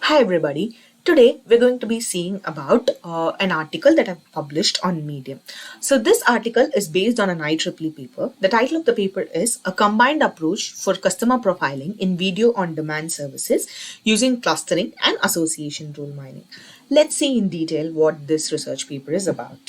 Hi everybody. Today we're going to be seeing about an article that I've published on Medium. So this article is based on an IEEE paper. The title of the paper is A Combined Approach for Customer Profiling in Video on Demand Services Using Clustering and Association Rule Mining. Let's see in detail what this research paper is about.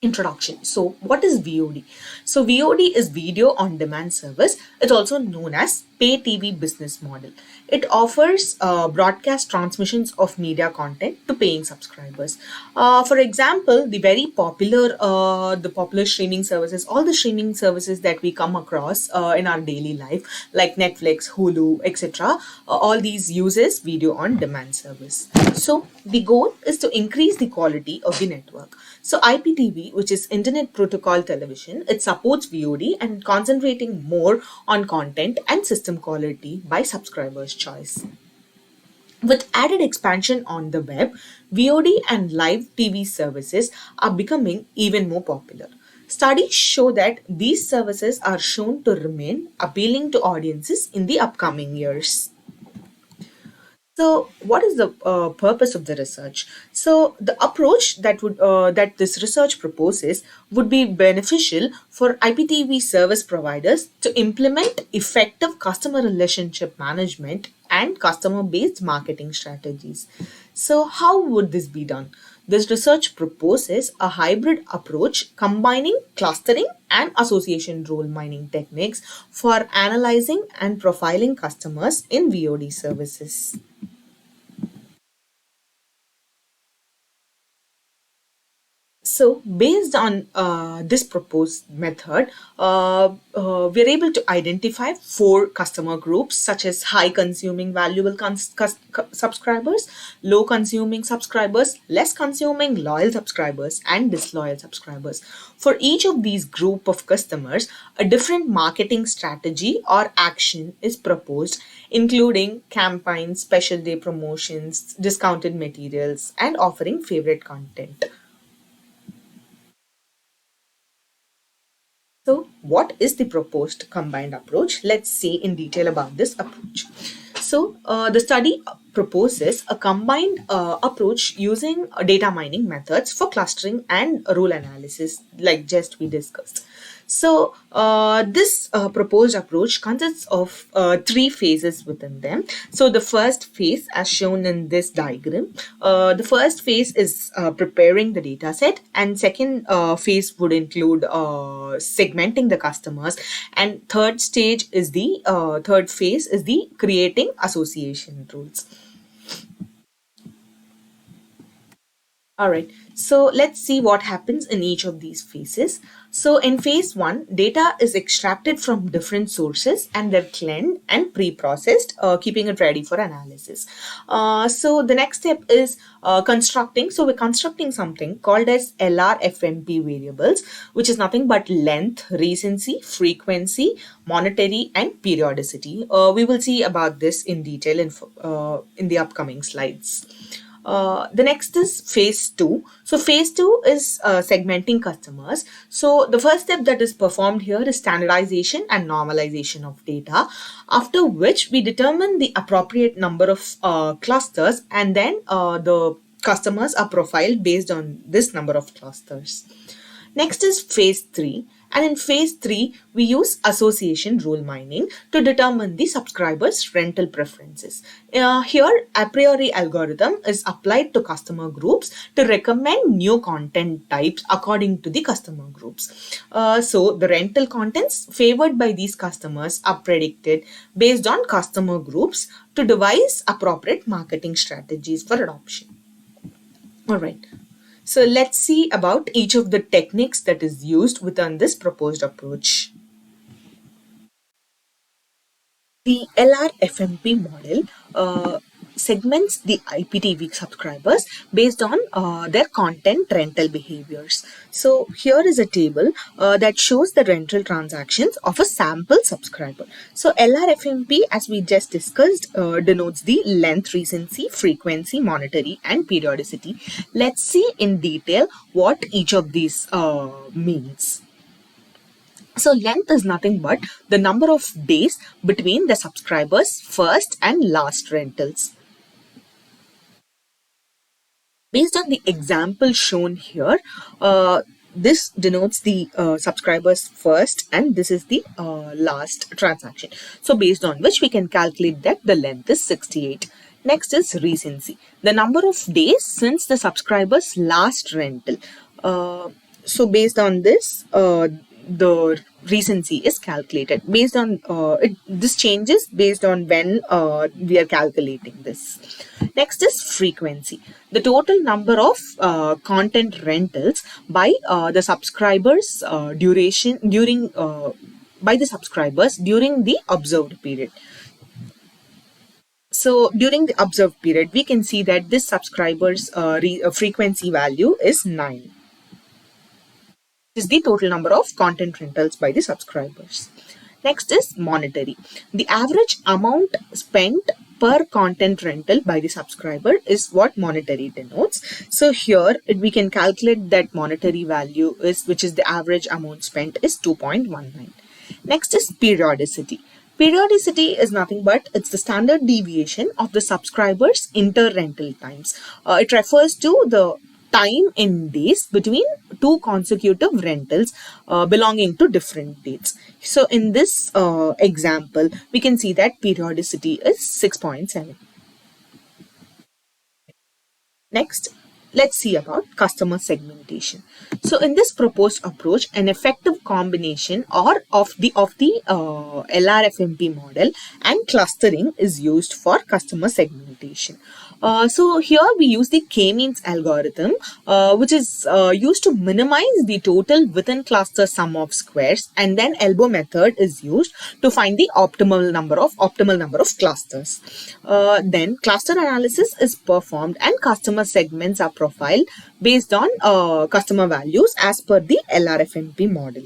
Introduction. So what is VoD? So VoD is video on demand service. It's also known as pay TV business model. It offers broadcast transmissions of media content to paying subscribers. For example, the popular streaming services, all the streaming services that we come across in our daily life, like Netflix, Hulu, etc. All these uses video on demand service. So the goal is to increase the quality of the network. So IPTV, which is Internet Protocol Television, it supports VoD and concentrating more on content and system quality by subscribers' choice. With added expansion on the web, VoD and live TV services are becoming even more popular. Studies show that these services are shown to remain appealing to audiences in the upcoming years. So, what is the purpose of the research? So, the approach that this research proposes would be beneficial for IPTV service providers to implement effective customer relationship management and customer-based marketing strategies. So, how would this be done? This research proposes a hybrid approach combining clustering and association role mining techniques for analyzing and profiling customers in VoD services. So, based on this proposed method, we're able to identify four customer groups such as high consuming valuable subscribers, low consuming subscribers, less consuming loyal subscribers, and disloyal subscribers. For each of these group of customers, a different marketing strategy or action is proposed, including campaigns, special day promotions, discounted materials, and offering favorite content. So, what is the proposed combined approach? Let's see in detail about this approach. So, the study proposes a combined approach using data mining methods for clustering and rule analysis, like just we discussed. So, this proposed approach consists of three phases within them. So, the first phase, as shown in this diagram, the first phase is preparing the data set, and second phase would include segmenting the customers, and third phase is the creating association rules. All right, so let's see what happens in each of these phases. So in phase one, data is extracted from different sources and they're cleaned and pre-processed, keeping it ready for analysis. So the next step is constructing. So we're constructing something called as LRFMP variables, which is nothing but length, recency, frequency, monetary, and periodicity. We will see about this in detail in the upcoming slides. The next is phase two. So phase two is segmenting customers. So the first step that is performed here is standardization and normalization of data, after which we determine the appropriate number of clusters, and then the customers are profiled based on this number of clusters. Next is phase 3, and in phase 3 we use association rule mining to determine the subscribers' rental preferences. Here Apriori algorithm is applied to customer groups to recommend new content types according to the customer groups. So the rental contents favored by these customers are predicted based on customer groups to devise appropriate marketing strategies for adoption. All right. So let's see about each of the techniques that is used within this proposed approach. The LRFMP model segments the IPTV subscribers based on their content rental behaviors. So here is a table that shows the rental transactions of a sample subscriber. So LRFMP, as we just discussed, denotes the length, recency, frequency, monetary, and periodicity. Let's see in detail what each of these means. So length is nothing but the number of days between the subscriber's first and last rentals. Based on the example shown here, this denotes the subscriber's first and this is the last transaction. So based on which we can calculate that the length is 68. Next is recency, the number of days since the subscriber's last rental. So based on this, the recency is calculated based on this changes based on when we are calculating this. Next is frequency, the total number of content rentals by the subscribers duration during by the subscribers during the observed period. So during the observed period, we can see that this subscribers frequency value is 9. Is the total number of content rentals by the subscribers. Next is monetary. The average amount spent per content rental by the subscriber is what monetary denotes. So here we can calculate that monetary value is, which is the average amount spent, is 2.19. Next is periodicity. Periodicity is nothing but it's the standard deviation of the subscriber's inter-rental times. It refers to the time in days between two consecutive rentals belonging to different dates. So in this example, we can see that periodicity is 6.7. Next, let's see about customer segmentation. So in this proposed approach, an effective combination of the LRFMP model and clustering is used for customer segmentation. So here we use the k-means algorithm, which is used to minimize the total within cluster sum of squares, and then elbow method is used to find the optimal number of clusters. Then cluster analysis is performed and customer segments are profiled based on customer values as per the LRFMP model.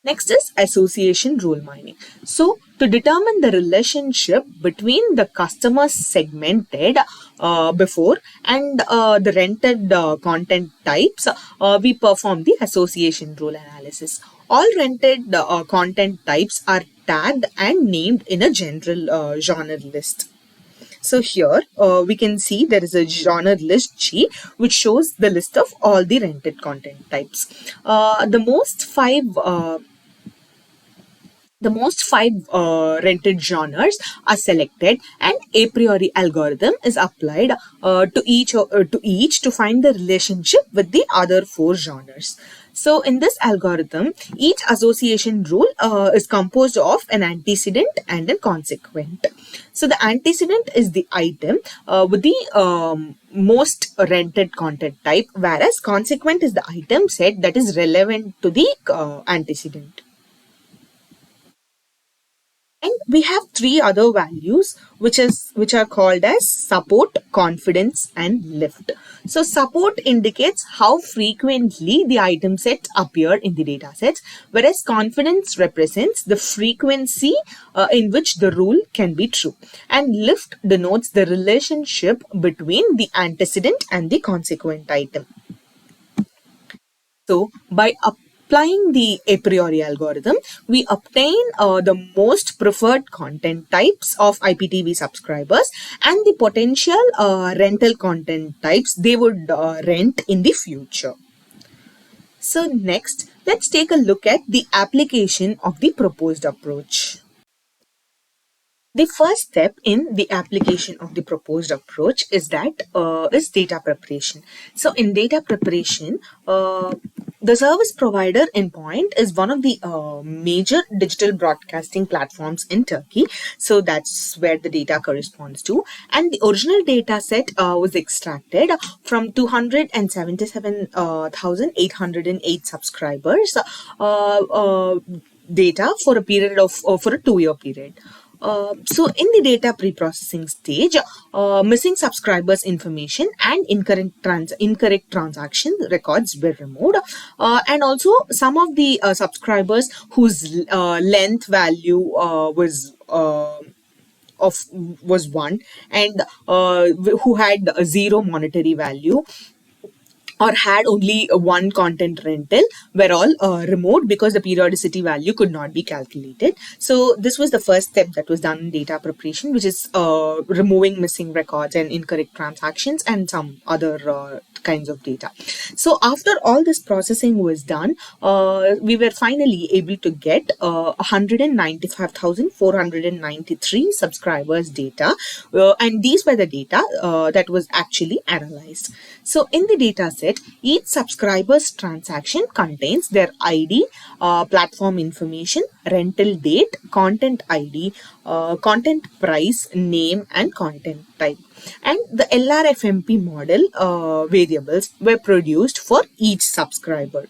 Next is association rule mining. So to determine the relationship between the customers segmented before and the rented content types, we perform the association rule analysis. All rented content types are tagged and named in a general genre list. So here we can see there is a genre list G which shows the list of all the rented content types. The most five rented genres are selected and a priori algorithm is applied to each to find the relationship with the other four genres. So in this algorithm, each association rule is composed of an antecedent and a consequent. So the antecedent is the item with the most rented content type, whereas consequent is the item set that is relevant to the antecedent. And we have three other values which are called as support, confidence, and lift. So support indicates how frequently the item sets appear in the data sets, whereas confidence represents the frequency in which the rule can be true. And lift denotes the relationship between the antecedent and the consequent item. So by applying the a priori algorithm, we obtain the most preferred content types of IPTV subscribers and the potential rental content types they would rent in the future. So next, let's take a look at the application of the proposed approach. The first step in the application of the proposed approach is data preparation. So in data preparation, the service provider in Point is one of the major digital broadcasting platforms in Turkey. So that's where the data corresponds to. And the original data set was extracted from 277,808 subscribers data for a period of for a 2-year period. So in the data pre-processing stage, missing subscribers information and incorrect transaction records were removed, and also some of the subscribers whose length value was 1 and who had 0 monetary value or had only one content rental were all removed because the periodicity value could not be calculated. So this was the first step that was done in data preparation, which is removing missing records and incorrect transactions and some other kinds of data. So after all this processing was done, we were finally able to get 195,493 subscribers data, and these were the data that was actually analyzed. So in the data set, each subscriber's transaction contains their ID, platform information, rental date, content ID, content price, name, and content type. And the LRFMP model variables were produced for each subscriber.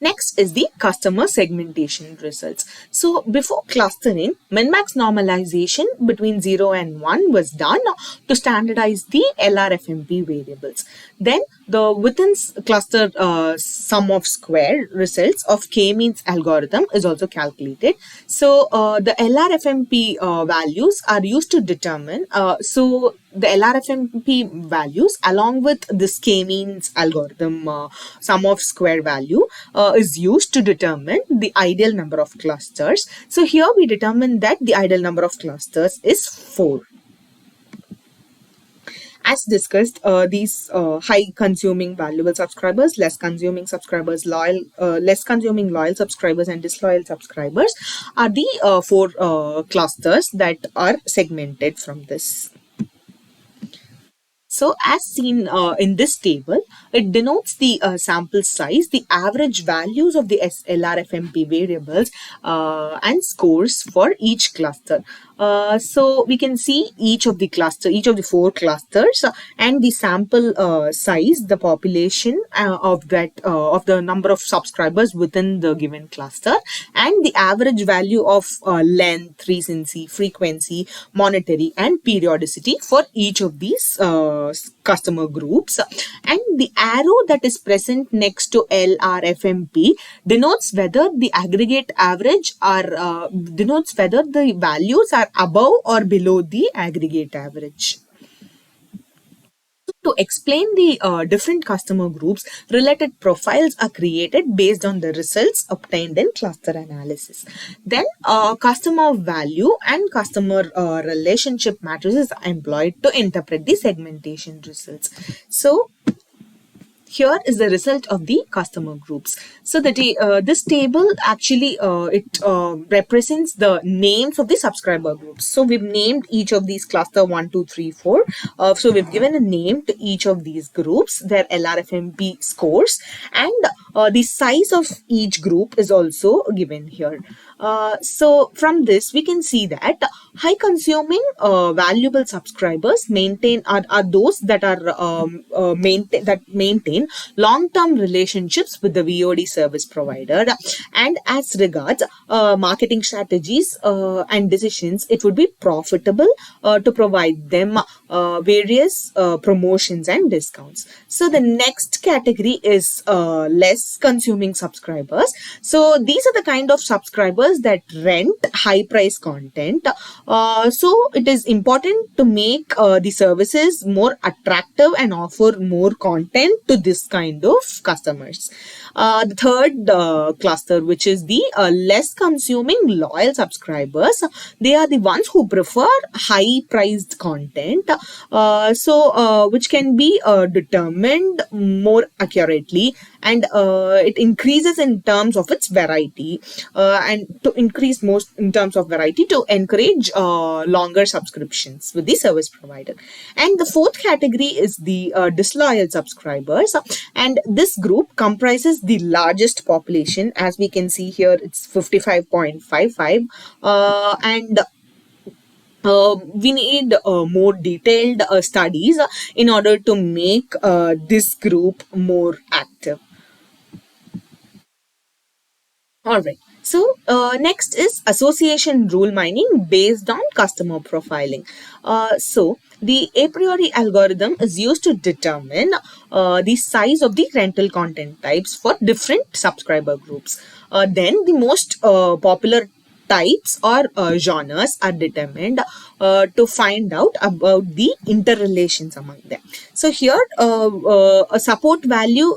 Next is the customer segmentation results. So before clustering, min-max normalization between 0 and 1 was done to standardize the LRFMP variables. Then the within cluster sum of square results of k-means algorithm is also calculated. So the LRFMP values are used to determine, the LRFMP values along with this k-means algorithm sum of square value is used to determine the ideal number of clusters. So here we determine that the ideal number of clusters is 4. As discussed, these high consuming valuable subscribers, less consuming subscribers, less consuming loyal subscribers, and disloyal subscribers are the 4 clusters that are segmented from this. So as seen in this table, it denotes the sample size, the average values of the LRFMP variables and scores for each cluster. So we can see each of the 4 clusters and the sample size, the population of the number of subscribers within the given cluster, and the average value of length, recency, frequency, monetary, and periodicity for each of these customer groups. And the arrow that is present next to LRFMP denotes whether the aggregate average denotes whether the values are above or below the aggregate average. To explain the different customer groups, related profiles are created based on the results obtained in cluster analysis. Then customer value and customer relationship matrices are employed to interpret the segmentation results. So here is the result of the customer groups. So this table actually represents the names of the subscriber groups. So we've named each of these cluster 1, 2, 3, 4. So we've given a name to each of these groups, their LRFMP scores, and the size of each group is also given here. So from this we can see that high consuming valuable subscribers are those that are maintain long-term relationships with the VoD service provider, and as regards marketing strategies and decisions, it would be profitable to provide them various promotions and discounts. So the next category is less consuming subscribers. So these are the kind of subscribers that rent high price content. So it is important to make the services more attractive and offer more content to this kind of customers. The third cluster, which is the less consuming loyal subscribers, they are the ones who prefer high priced content, which can be determined more accurately, and it increases in terms of its variety, and to increase most in terms of variety to encourage longer subscriptions with the service provider. And the fourth category is the disloyal subscribers, and this group comprises the largest population. As we can see here, it's 55.55, and we need more detailed studies in order to make this group more active. All right. So next is association rule mining based on customer profiling. So the Apriori algorithm is used to determine the size of the rental content types for different subscriber groups. Then the most popular types or genres are determined to find out about the interrelations among them. So here a support value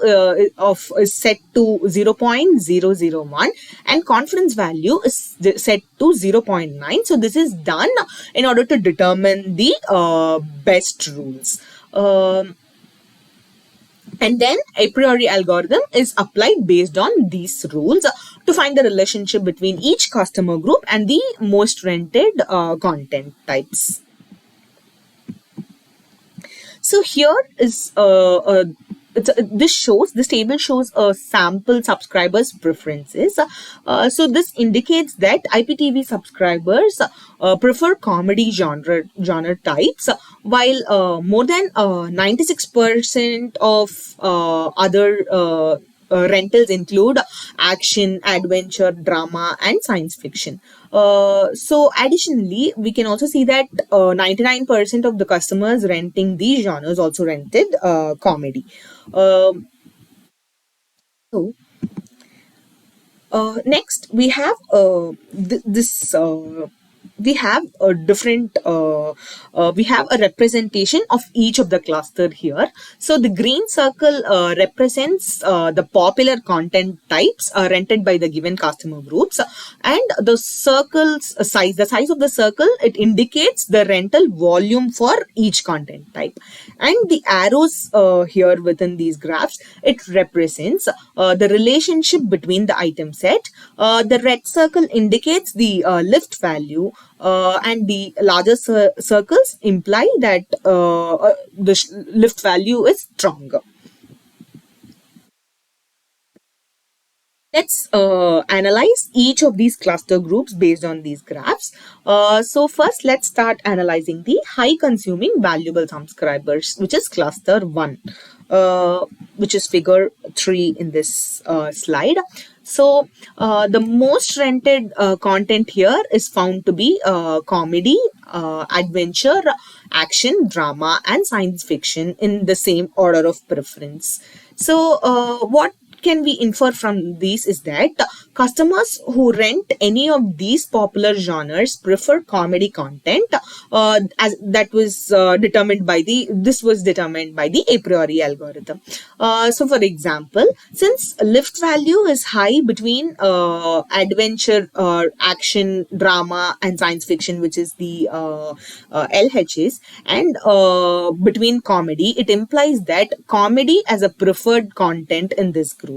of is set to 0.001 and confidence value is set to 0.9. So this is done in order to determine the best rules. And then a priori algorithm is applied based on these rules to find the relationship between each customer group and the most rented content types. So here is this table shows a sample subscribers preferences. So this indicates that IPTV subscribers prefer comedy genre types, while more than 96% of other rentals include action, adventure, drama, and science fiction. So additionally, we can also see that 99% of the customers renting these genres also rented comedy. So next, we have this. We have a different. We have a representation of each of the cluster here. So the green circle represents the popular content types rented by the given customer groups, and the circle's size, the size of the circle, it indicates the rental volume for each content type, and the arrows here within these graphs, it represents the relationship between the item set. The red circle indicates the lift value, and the larger circles imply that the lift value is stronger. Let's analyze each of these cluster groups based on these graphs. So first, let's start analyzing the high consuming valuable subscribers, which is cluster 1, which is figure 3 in this slide. So the most rented content here is found to be comedy, adventure, action, drama, and science fiction in the same order of preference. So what can we infer from these is that customers who rent any of these popular genres prefer comedy content, as that was determined by the a priori algorithm. So for example, since lift value is high between adventure, action, drama, and science fiction, which is the LHs, and between comedy, it implies that comedy as a preferred content in this group.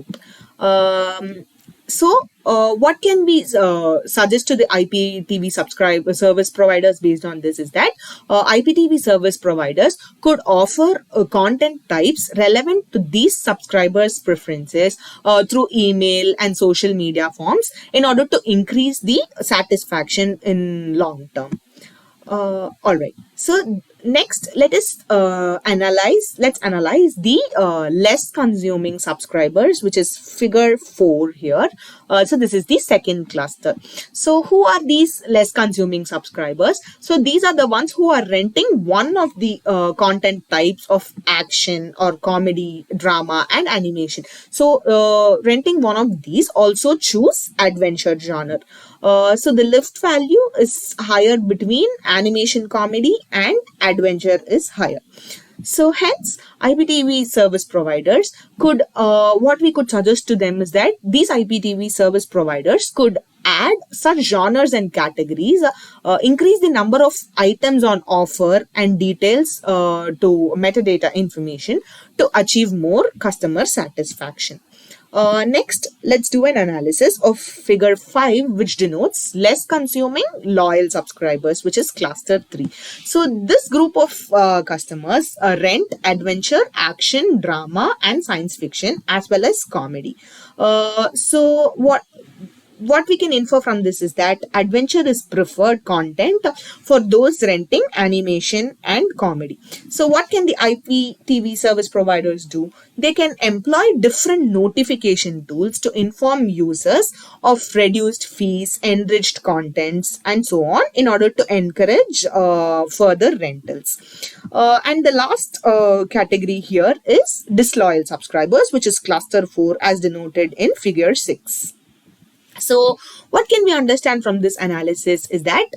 So, what can we suggest to the IPTV subscriber service providers based on this is that IPTV service providers could offer content types relevant to these subscribers' preferences through email and social media forms in order to increase the satisfaction in long term. All right. So next, let's analyze the less consuming subscribers, which is figure 4 here. So this is the second cluster. So who are these less consuming subscribers? So these are the ones who are renting one of the content types of action or comedy, drama, and animation. So renting one of these, also choose adventure genre. So the lift value is higher between animation, comedy, and adventure is higher. So hence, IPTV service providers could, what we could suggest to them is that these IPTV service providers could add such genres and categories, increase the number of items on offer and details to metadata information to achieve more customer satisfaction. Next, let's do an analysis of figure 5, which denotes less consuming loyal subscribers, which is cluster 3. So this group of customers rent adventure, action, drama, and science fiction, as well as comedy. So what we can infer from this is that adventure is preferred content for those renting animation and comedy. So what can the IPTV service providers do? They can employ different notification tools to inform users of reduced fees, enriched contents, and so on in order to encourage further rentals. And the last category here is disloyal subscribers, which is cluster 4 as denoted in figure 6. So, what can we understand from this analysis is that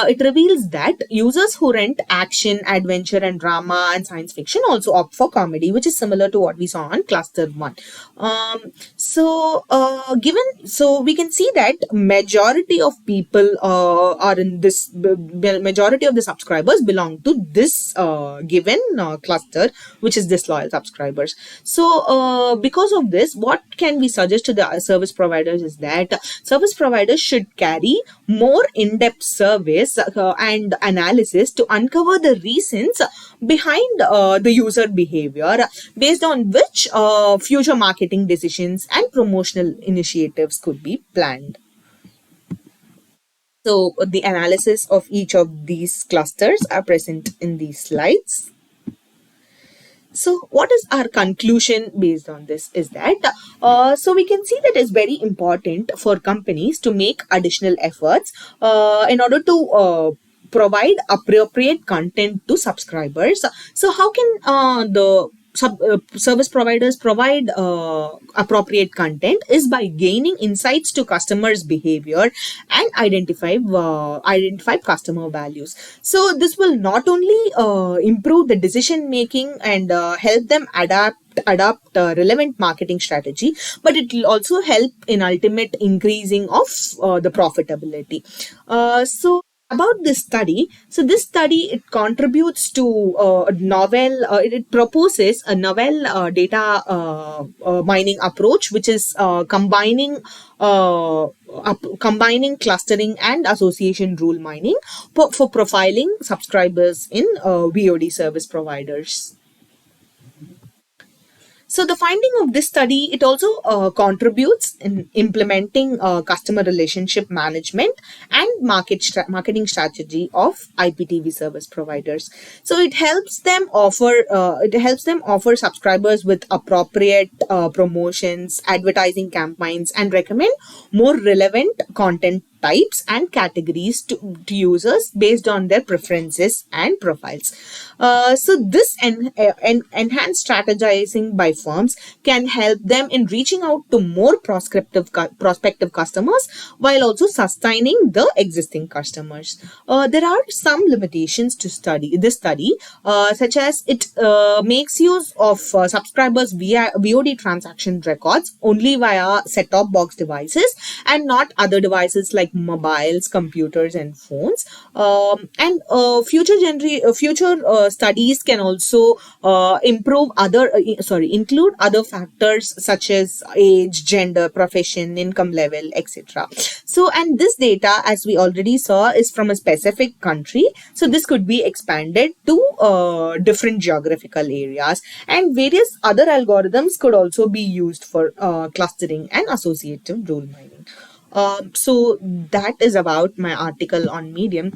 it reveals that users who rent action, adventure, and drama and science fiction also opt for comedy, which is similar to what we saw on cluster one. So we can see that majority of people are in this majority of the subscribers belong to this given cluster, which is disloyal subscribers. So, because of this, what can we suggest to the service providers is that service providers should carry more in-depth service and analysis to uncover the reasons behind the user behavior, based on which future marketing decisions and promotional initiatives could be planned. So the analysis of each of these clusters are present in these slides. So, what is our conclusion based on this is that so we can see that it's very important for companies to make additional efforts in order to provide appropriate content to subscribers. So, how can the service providers provide appropriate content is by gaining insights to customers' behavior and identify customer values. So this will not only improve the decision making and help them adapt relevant marketing strategy, but it will also help in ultimate increasing of the profitability. So about this study, so this study it contributes to a novel, it proposes a novel data mining approach, which is combining clustering and association rule mining for profiling subscribers in VoD service providers. So the finding of this study, it also contributes in implementing customer relationship management and marketing strategy of IPTV service providers. So it helps them offer subscribers with appropriate promotions, advertising campaigns, and recommend more relevant content types and categories to users based on their preferences and profiles. So this enhanced strategizing by firms can help them in reaching out to more prospective customers while also sustaining the existing customers. There are some limitations to this study, such as it makes use of subscribers via VoD transaction records only via set-top box devices and not other devices like mobiles, computers, and phones. And future studies can also include other factors such as age, gender, profession, income level, etc. So, and this data, as we already saw, is from a specific country. So this could be expanded to different geographical areas, and various other algorithms could also be used for clustering and associative rule mining. So that is about my article on Medium.